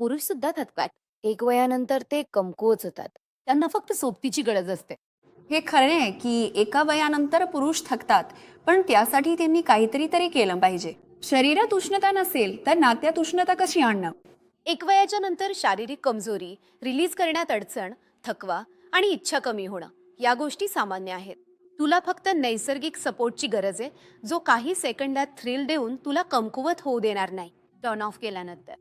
पुरुष सुद्धा थकतात. एक वयानंतर ते कमकुवत होतात. त्यांना फक्त सोबतीची गरज असते. हे खरे आहे की एका वयानंतर पुरुष थकतात, पण त्यासाठी त्यांनी काहीतरी तरी केलं पाहिजे. शरीरात उष्णता नसेल तर नात्यात उष्णता कशी आणणं? एक वयाच्या नंतर शारीरिक कमजोरी, रिलीज करण्यात अडचण, थकवा आणि इच्छा कमी होणं या गोष्टी सामान्य आहेत. तुला फक्त नैसर्गिक सपोर्टची गरज आहे, जो काही सेकंदात थ्रिल देऊन तुला कमकुवत होऊ देणार नाही. टर्न ऑफ केल्यानंतर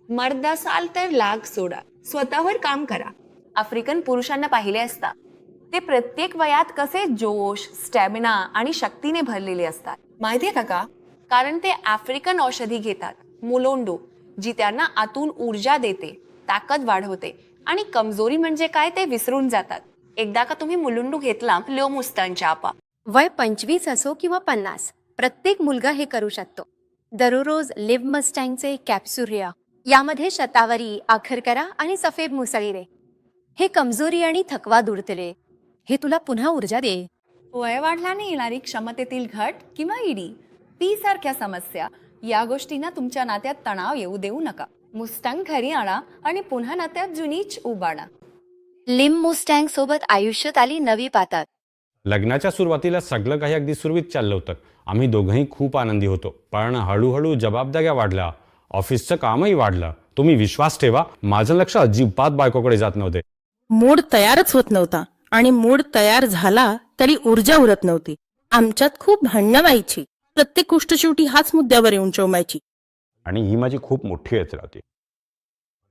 मर्द असाल तर लाग सोडा, स्वतःवर काम करा. आफ्रिकन पुरुषांना पाहिले असता, ते प्रत्येक वयात कसे जोश, स्टॅमिना आणि शक्तीने भरलेले असतात माहितीये का? कारण ते आफ्रिकन औषधी घेतात, मुलोंडो, जी त्यांना आतून ऊर्जा देते, ताकद वाढवते आणि कमजोरी म्हणजे काय ते विसरून जातात. एकदा का तुम्ही मुलुंडू घेतला, लो मुस्तांच्या आपा. वय 25 असो किंवा 50, प्रत्येक मुलगा हे करू शकतो. दररोज लिव्ह मस्टँगचे कॅप्सुरिया, यामध्ये शतावरी, आखरकरा आणि सफेद मुसळीरे हे कमजोरी आणि थकवा दूरतले. हे तुला पुन्हा ऊर्जा दे. वय वाढल्याने येणारी क्षमतेतील घट किंवा ईडी, पी सारख्या समस्या, या गोष्टींना तुमच्या नात्यात तणाव येऊ देऊ नका. मुस्तांग घरी आणा आणि पुन्हा नात्यात जुनीच उबाडा. लिम मुस्टँग सोबत आयुष्यात आली नवी पातात. लग्नाच्या सुरुवातीला सगळं काही अगदी सुरळीत चाललं होतं. आम्ही दोघंही खूप आनंदी होतो. पण हळूहळू जबाबदाऱ्या वाढल्या, ऑफिसचं कामही वाढलं. तुम्ही विश्वास ठेवा, माझं लक्ष अजिबात बायकोकडे जात नव्हते. मूड तयारच होत नव्हता आणि मूड तयार झाला तरी ऊर्जा उरत नव्हती. आमच्यात खूप भांडणं व्हायची. प्रत्येक गोष्ट शेवटी हाच मुद्द्यावर येऊन चोमायची. आणि ही माझी खूप मोठी अडचण होती.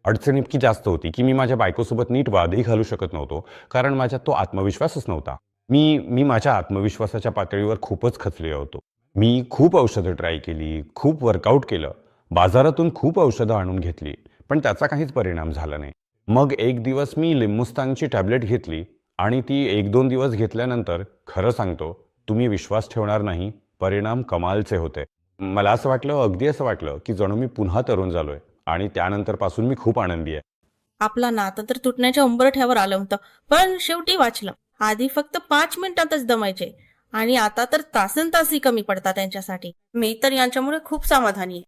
अडचण इतकी जास्त होती की मी माझ्या बायकोसोबत नीट वादही घालू शकत नव्हतो, कारण माझ्यात तो आत्मविश्वासच नव्हता. मी माझ्या आत्मविश्वासाच्या पातळीवर खूपच खचलेलो होतो. मी खूप औषधं ट्राय केली, खूप वर्कआउट केलं, बाजारातून खूप औषधं आणून घेतली, पण त्याचा काहीच परिणाम झाला नाही. मग एक दिवस मी लिंबुस्तांगची टॅबलेट घेतली आणि ती 1-2 दिवस घेतल्यानंतर खरं सांगतो, तुम्ही विश्वास ठेवणार नाही, परिणाम कमालचे होते. मला असं वाटलं, अगदी असं वाटलं की जणू मी पुन्हा तरुण झालोय आणि त्यानंतर पासून मी खूप आनंदी आहे. आपला नातं तर तुटण्याच्या उंबरठ्यावर आलं होतं, पण शेवटी वाचलं. आधी फक्त 5 मिनिटातच दमायचे आणि आता तर तासनतासही कमी पडतात त्यांच्यासाठी. मी तर यांच्यामुळे खूप समाधानी आहे.